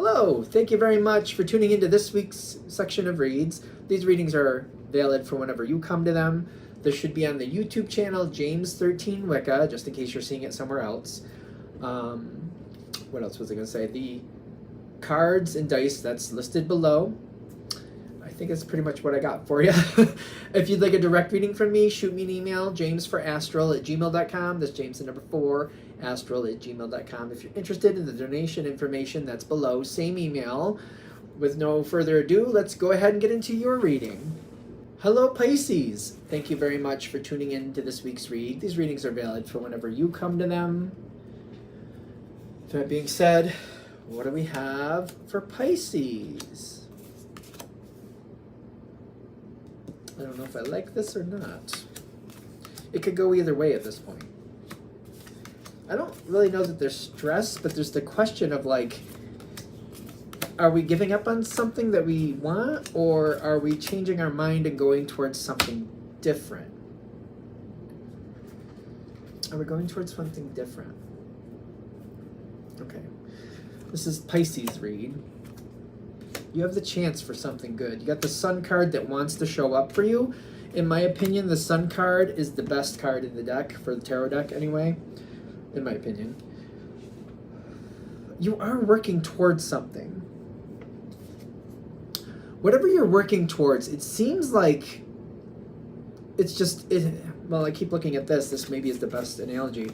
Hello, thank you very much for tuning into this week's section of reads. These readings are valid for whenever you come to them. This should be on the YouTube channel, James13 Wicca, just in case you're seeing it somewhere else. What else was I going to say? The cards and dice that's listed below. I think that's pretty much what I got for you. If you'd like a direct reading from me, shoot me an email, jamesforastral@gmail.com. That's James the number 4, astral@gmail.com. If you're interested in the donation information, that's below. Same email. With no further ado, let's go ahead and get into your reading. Hello, Pisces. Thank you very much for tuning in to this week's read. These readings are valid for whenever you come to them. That being said, what do we have for Pisces? I don't know if I like this or not. It could go either way at this point. I don't really know that there's stress, but there's the question of like, are we giving up on something that we want, or are we changing our mind and going towards something different? Are we going towards something different? Okay. This is Pisces read. You have the chance for something good. You got the Sun card that wants to show up for you. In my opinion, the Sun card is the best card in the deck, for the tarot deck anyway, in my opinion. You are working towards something. Whatever you're working towards, it seems like it's just, well, I keep looking at this. This maybe is the best analogy.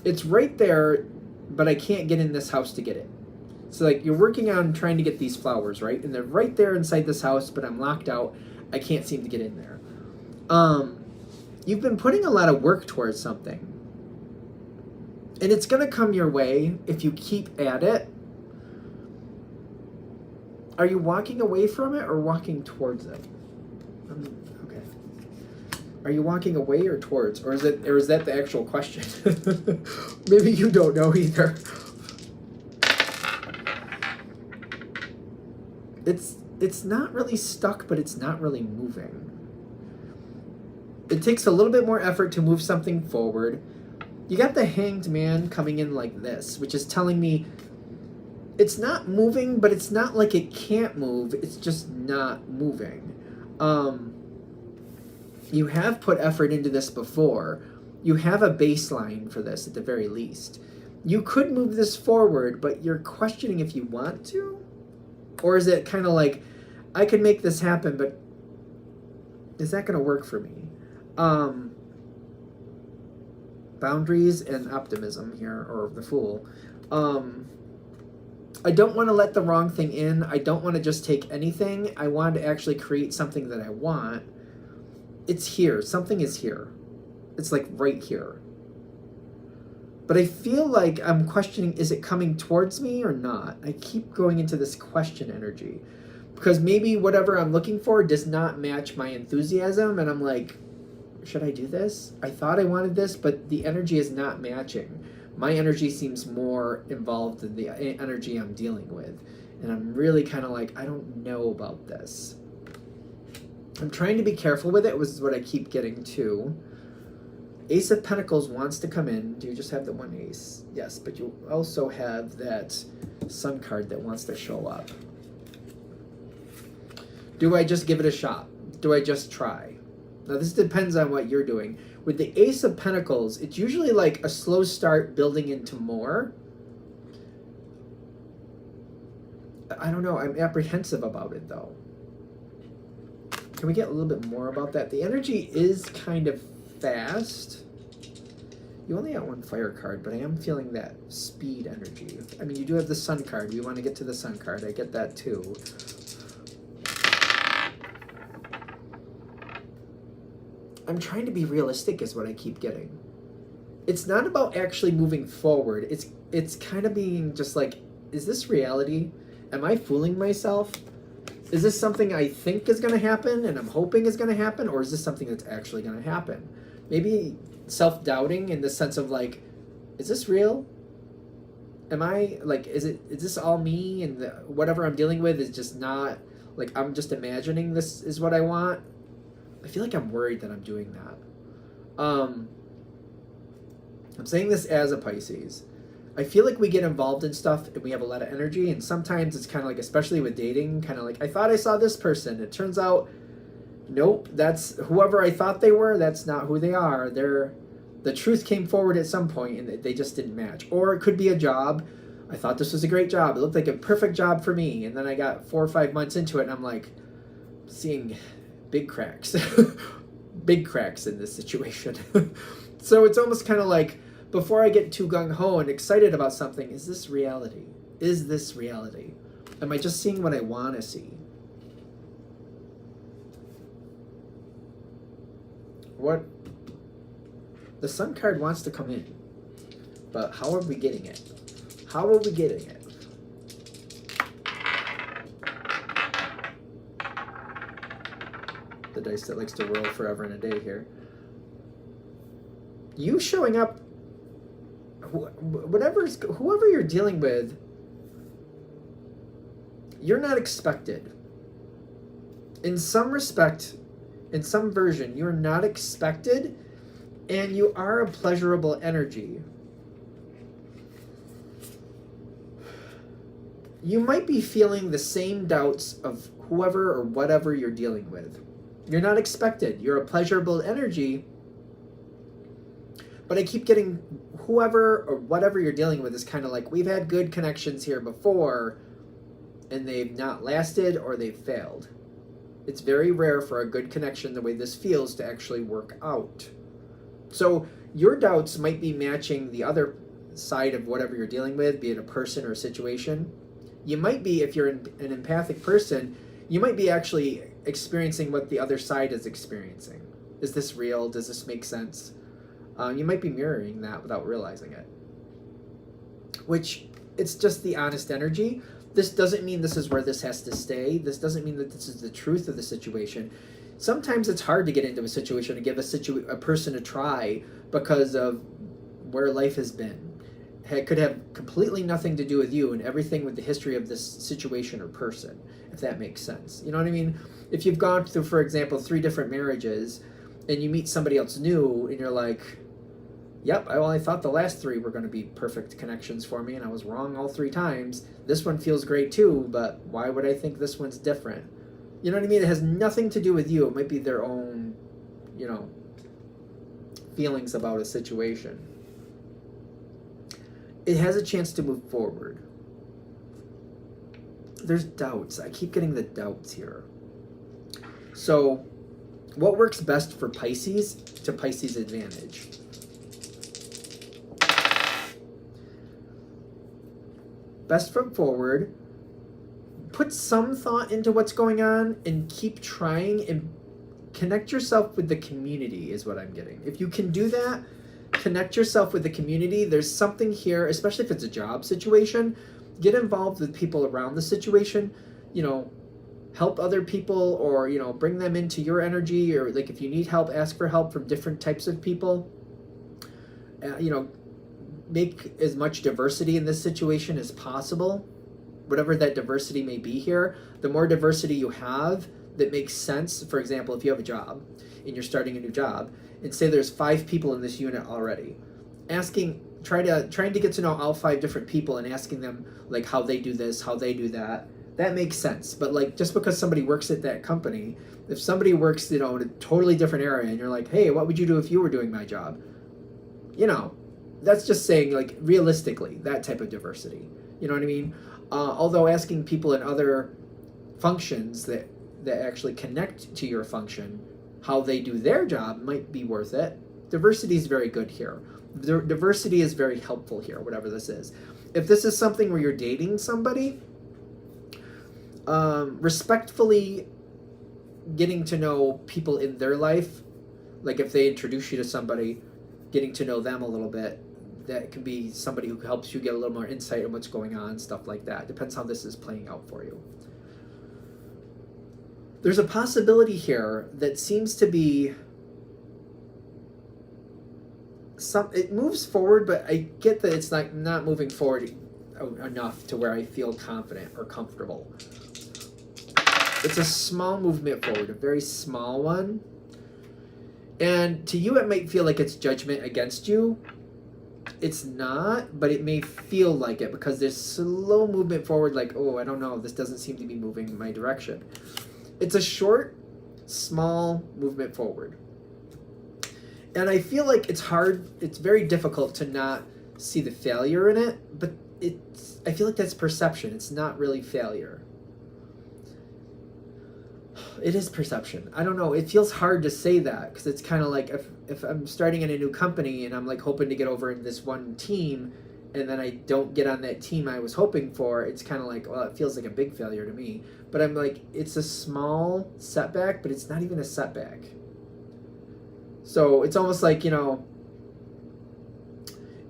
It's right there, but I can't get in this house to get it. So like you're working on trying to get these flowers, right? And they're right there inside this house, but I'm locked out. I can't seem to get in there. You've been putting a lot of work towards something. And it's going to come your way if you keep at it. Are you walking away from it or walking towards it? Okay. Are you walking away or towards? Or is that the actual question? Maybe you don't know either. It's not really stuck, but it's not really moving. It takes a little bit more effort to move something forward. You got the Hanged Man coming in like this, which is telling me it's not moving, but it's not like it can't move. It's just not moving. You have put effort into this before. You have a baseline for this at the very least. You could move this forward, but you're questioning if you want to? Or is it kind of like, I could make this happen, but is that going to work for me? Boundaries and optimism here, or the Fool. I don't want to let the wrong thing in. I don't want to just take anything. I want to actually create something that I want. It's here. Something is here. It's like right here. But I feel like I'm questioning, is it coming towards me or not? I keep going into this question energy. Because maybe whatever I'm looking for does not match my enthusiasm. And I'm like, should I do this? I thought I wanted this, but the energy is not matching. My energy seems more involved than the energy I'm dealing with. And I'm really kind of like, I don't know about this. I'm trying to be careful with it, was what I keep getting to. Ace of Pentacles wants to come in. Do you just have the one ace? Yes, but you also have that Sun card that wants to show up. Do I just give it a shot? Do I just try? Now, this depends on what you're doing. With the Ace of Pentacles, it's usually like a slow start building into more. I don't know. I'm apprehensive about it, though. Can we get a little bit more about that? The energy is kind of fast. You only got one fire card, but I am feeling that speed energy. I mean, you do have the Sun card. We want to get to the Sun card. I get that too. I'm trying to be realistic is what I keep getting. It's not about actually moving forward. It's kind of being just like, is this reality? Am I fooling myself? Is this something I think is going to happen and I'm hoping is going to happen? Or is this something that's actually going to happen? Maybe self-doubting in the sense of like, is this real? Am I like, is this all me and whatever I'm dealing with is just not like, I'm just imagining this is what I want? I feel like I'm worried that I'm doing that. I'm saying this as a Pisces. I feel like we get involved in stuff and we have a lot of energy, and sometimes it's kind of like, especially with dating, kind of like, I thought I saw this person. It turns out, nope, that's whoever I thought they were, that's not who they are. The truth came forward at some point and they just didn't match. Or it could be a job. I thought this was a great job. It looked like a perfect job for me. And then I got 4 or 5 months into it and I'm like, seeing big cracks. Big cracks in this situation. So it's almost kind of like, before I get too gung-ho and excited about something, is this reality? Is this reality? Am I just seeing what I want to see? What? The Sun card wants to come in, but how are we getting it? How are we getting it? The dice that likes to roll forever and a day here. You showing up, whoever you're dealing with, you're not expected. In some respect, in some version, you're not expected, and you are a pleasurable energy. You might be feeling the same doubts of whoever or whatever you're dealing with. You're not expected. You're a pleasurable energy, but I keep getting whoever or whatever you're dealing with is kind of like, we've had good connections here before, and they've not lasted or they've failed. It's very rare for a good connection, the way this feels, to actually work out. So your doubts might be matching the other side of whatever you're dealing with, be it a person or a situation. You might be, if you're an empathic person, you might be actually experiencing what the other side is experiencing. Is this real? Does this make sense? You might be mirroring that without realizing it. Which, it's just the honest energy. This doesn't mean this is where this has to stay. This doesn't mean that this is the truth of the situation. Sometimes it's hard to get into a situation and give a person a try because of where life has been. It could have completely nothing to do with you and everything with the history of this situation or person, if that makes sense. You know what I mean? If you've gone through, for example, 3 different marriages and you meet somebody else new and you're like, yep, I thought the last 3 were going to be perfect connections for me and I was wrong all 3 times. This one feels great too, but why would I think this one's different? You know what I mean? It has nothing to do with you. It might be their own, feelings about a situation. It has a chance to move forward. There's doubts. I keep getting the doubts here. So, what works best for Pisces to Pisces' advantage? Best foot forward. Put some thought into what's going on and keep trying and connect yourself with the community is what I'm getting. If you can do that, connect yourself with the community. There's something here, especially if it's a job situation. Get involved with people around the situation. Help other people, or bring them into your energy, or like if you need help, ask for help from different types of people. Make as much diversity in this situation as possible. Whatever that diversity may be here, the more diversity you have that makes sense. For example, if you have a job and you're starting a new job, and say there's 5 people in this unit already, trying to get to know all 5 different people and asking them like how they do this, how they do that. That makes sense. But like, just because somebody works at that company, if somebody works, in a totally different area, and you're like, hey, what would you do if you were doing my job? That's just saying, like, realistically, that type of diversity. You know what I mean? Although asking people in other functions that actually connect to your function, how they do their job might be worth it. Diversity is very good here. Diversity is very helpful here, whatever this is. If this is something where you're dating somebody, respectfully getting to know people in their life, like if they introduce you to somebody, getting to know them a little bit, that can be somebody who helps you get a little more insight on what's going on, stuff like that. Depends how this is playing out for you. There's a possibility here that seems to be it moves forward, but I get that it's like not moving forward enough to where I feel confident or comfortable. It's a small movement forward, a very small one. And to you, it might feel like it's judgment against you. It's not, but it may feel like it because there's slow movement forward, like, oh, I don't know, this doesn't seem to be moving in my direction. It's a short, small movement forward. And I feel like it's very difficult to not see the failure in it, but I feel like that's perception. It's not really failure. It is perception. I don't know. It feels hard to say that because it's kind of like if I'm starting in a new company and I'm like hoping to get over in this one team and then I don't get on that team I was hoping for, it's kind of like, well, it feels like a big failure to me. But I'm like, it's a small setback, but it's not even a setback. So it's almost like, you know,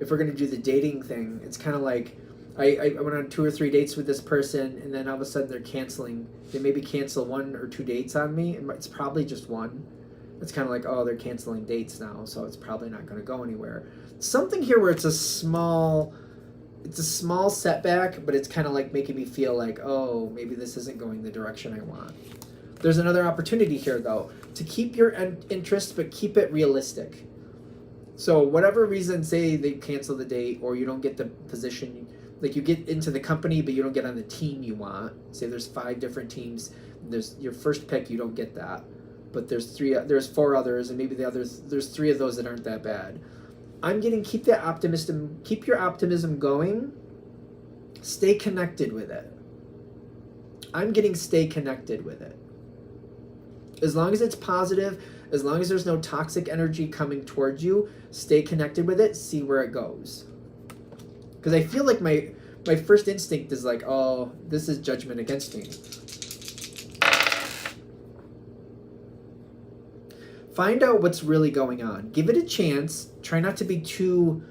if we're going to do the dating thing, it's kind of like I went on 2 or 3 dates with this person, and then all of a sudden they're canceling. They maybe cancel 1 or 2 dates on me, and it's probably just one. It's kind of like, oh, they're canceling dates now, so it's probably not going to go anywhere. Something here where it's a small setback, but it's kind of like making me feel like, oh, maybe this isn't going the direction I want. There's another opportunity here, though, to keep your interest, but keep it realistic. So whatever reason, say they cancel the date or you don't get the position, like you get into the company, but you don't get on the team you want. Say there's 5 different teams. There's your first pick, you don't get that. But there's 4 others, and maybe there's 3 of those that aren't that bad. I'm getting keep your optimism going. Stay connected with it. I'm getting stay connected with it. As long as it's positive, as long as there's no toxic energy coming towards you, stay connected with it, see where it goes. Because I feel like my first instinct is like, oh, this is judgment against me. Find out what's really going on. Give it a chance. Try not to be too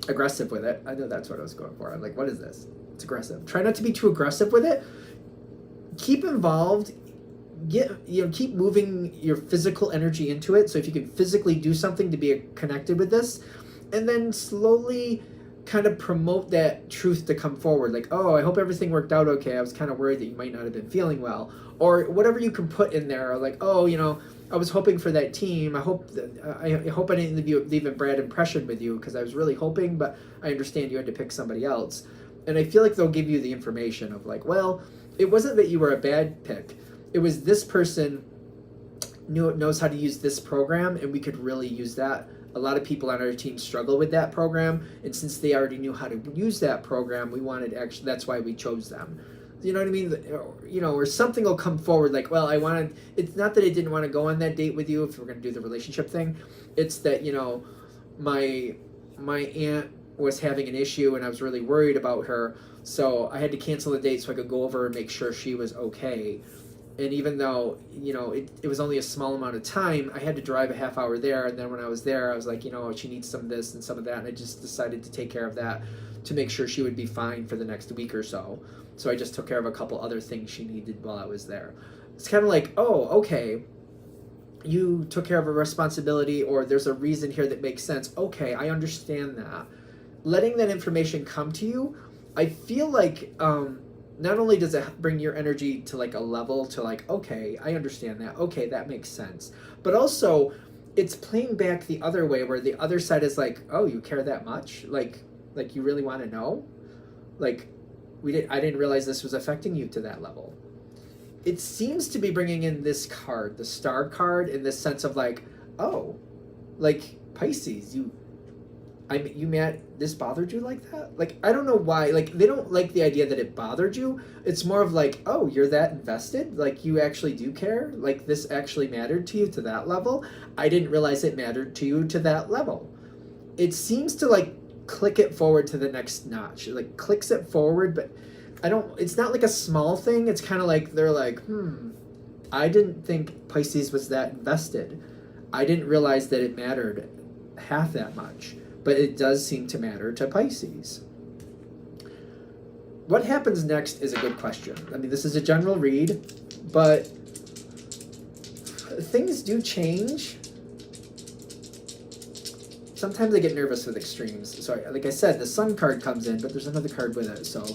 aggressive with it. I know that's what I was going for. I'm like, what is this? It's aggressive. Try not to be too aggressive with it. Keep involved. Keep moving your physical energy into it. So if you can physically do something to be connected with this, and then slowly kind of promote that truth to come forward. Like, oh, I hope everything worked out okay. I was kind of worried that you might not have been feeling well, or whatever you can put in there. Like, oh, I was hoping for that team. I hope I didn't leave a bad impression with you because I was really hoping, but I understand you had to pick somebody else. And I feel like they'll give you the information of like, well, it wasn't that you were a bad pick. It was this person knows how to use this program, and we could really use that. A lot of people on our team struggle with that program, and since they already knew how to use that program, that's why we chose them. You know what I mean? Or something will come forward like, well, it's not that I didn't want to go on that date with you if we're going to do the relationship thing. It's that, my aunt was having an issue and I was really worried about her, so I had to cancel the date so I could go over and make sure she was okay. And even though, it was only a small amount of time, I had to drive a half hour there. And then when I was there, I was like, she needs some of this and some of that. And I just decided to take care of that to make sure she would be fine for the next week or so. So I just took care of a couple other things she needed while I was there. It's kind of like, oh, okay, you took care of a responsibility, or there's a reason here that makes sense. Okay, I understand that. Letting that information come to you, I feel like, not only does it bring your energy to like a level to like, okay, I understand that. Okay, that makes sense. But also, it's playing back the other way where the other side is like, oh, you care that much? Like you really want to know? Like, I didn't realize this was affecting you to that level. It seems to be bringing in this card, the Star card, in this sense of like, oh, like Pisces, this bothered you like that? Like, I don't know why. Like, they don't like the idea that it bothered you. It's more of like, oh, you're that invested? Like, you actually do care? Like, this actually mattered to you to that level? I didn't realize it mattered to you to that level. It seems to, like, click it forward to the next notch. It, like, clicks it forward, but it's not like a small thing. It's kind of like, they're like, I didn't think Pisces was that invested. I didn't realize that it mattered half that much. But it does seem to matter to Pisces. What happens next is a good question. I mean, this is a general read, but things do change. Sometimes I get nervous with extremes. So, like I said, the Sun card comes in, but there's another card with it, so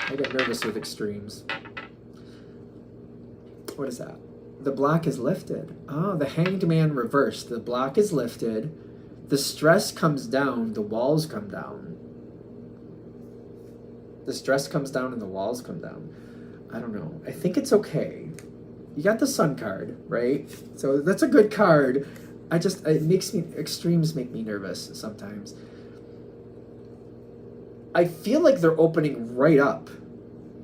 I get nervous with extremes. What is that? The block is lifted. Oh, the Hanged Man reversed. The block is lifted. The stress comes down, the walls come down. The stress comes down and the walls come down. I don't know. I think it's okay. You got the Sun card, right? So that's a good card. It makes me, extremes make me nervous sometimes. I feel like they're opening right up.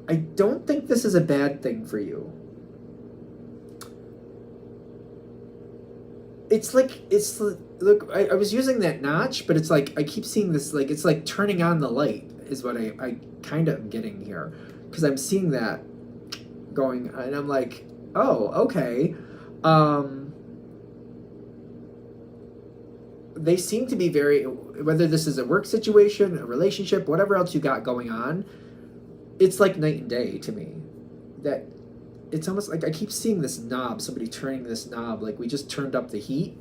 I don't think this is a bad thing for you. Look, I was using that notch, but it's like, I keep seeing this, like, it's like turning on the light is what I kind of am getting here. Because I'm seeing that going, and I'm like, oh, okay. They seem to be very, whether this is a work situation, a relationship, whatever else you got going on, it's like night and day to me. That it's almost like I keep seeing this knob, somebody turning this knob, like we just turned up the heat.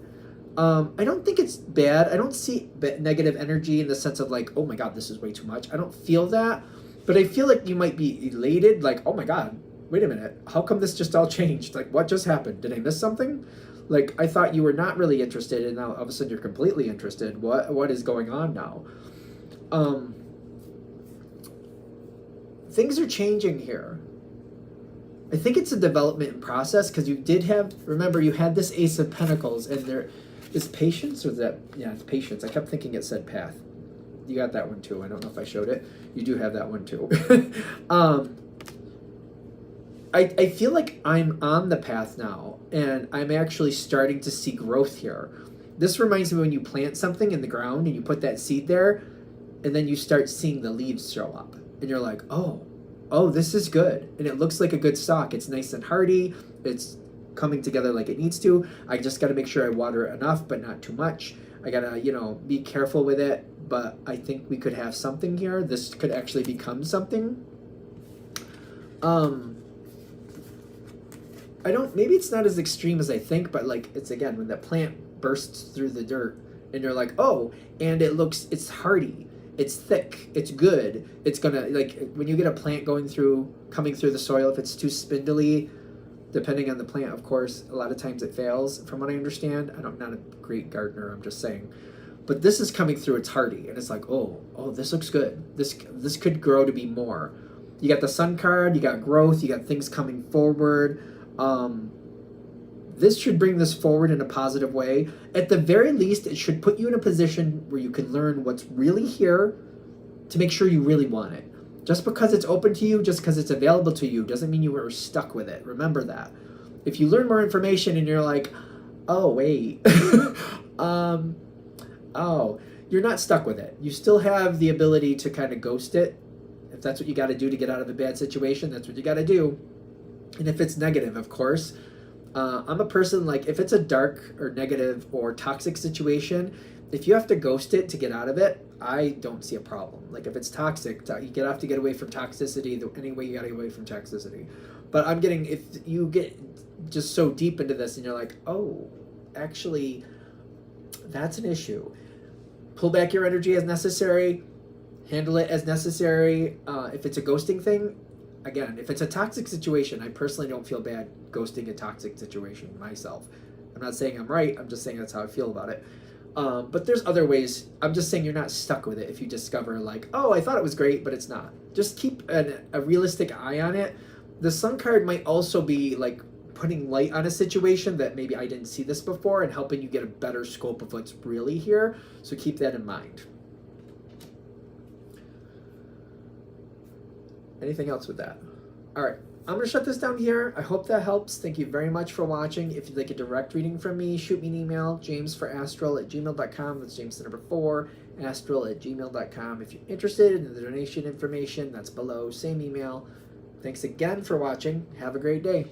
I don't think it's bad. I don't see negative energy in the sense of like, oh my God, this is way too much. I don't feel that, but I feel like you might be elated, like, oh my God, wait a minute, how come this just all changed? Like, what just happened? Did I miss something? Like, I thought you were not really interested, and now all of a sudden you're completely interested. What is going on now? Things are changing here. I think it's a development process, because you did have, remember, you had this Ace of Pentacles, and there is patience, or is that, yeah, it's patience. I kept thinking it said path. You got that one too. I don't know if I showed it. You do have that one too. I feel like I'm on the path now, and I'm actually starting to see growth here. This reminds me when you plant something in the ground and you put that seed there, and then you start seeing the leaves show up, and you're like, oh, this is good, and it looks like a good stalk. It's nice and hardy. It's coming together like it needs to. I just got to make sure I water it enough, but not too much. I got to, be careful with it, but I think we could have something here. This could actually become something. Maybe it's not as extreme as I think, but like, it's again, when that plant bursts through the dirt and you're like, oh, and it's hardy, it's thick, it's good, it's gonna, like, when you get a plant coming through the soil, if it's too spindly, depending on the plant, of course, a lot of times it fails, from what I understand. I'm not a great gardener, I'm just saying. But this is coming through, it's hardy, and it's like, oh, this looks good. This could grow to be more. You got the Sun card, you got growth, you got things coming forward. This should bring this forward in a positive way. At the very least, it should put you in a position where you can learn what's really here to make sure you really want it. Just because it's open to you, just because it's available to you, doesn't mean you were stuck with it. Remember that. If you learn more information and you're like, oh, wait, you're not stuck with it. You still have the ability to kind of ghost it. If that's what you got to do to get out of a bad situation, that's what you got to do. And if it's negative, of course, I'm a person, like, if it's a dark or negative or toxic situation, if you have to ghost it to get out of it, I don't see a problem. Like, if it's toxic, you have to get away from toxicity any way you got to get away from toxicity. But I'm getting, if you get just so deep into this and you're like, oh, actually, that's an issue. Pull back your energy as necessary. Handle it as necessary. If it's a ghosting thing, again, if it's a toxic situation, I personally don't feel bad ghosting a toxic situation myself. I'm not saying I'm right. I'm just saying that's how I feel about it. But there's other ways. I'm just saying you're not stuck with it if you discover, like, oh, I thought it was great, but it's not. Just keep a realistic eye on it. The Sun card might also be, like, putting light on a situation that maybe I didn't see this before and helping you get a better scope of what's really here. So keep that in mind. Anything else with that? All right, I'm going to shut this down here. I hope that helps. Thank you very much for watching. If you'd like a direct reading from me, shoot me an email, jamesforastral@gmail.com. That's James the number 4, astral@gmail.com. If you're interested in the donation information, that's below. Same email. Thanks again for watching. Have a great day.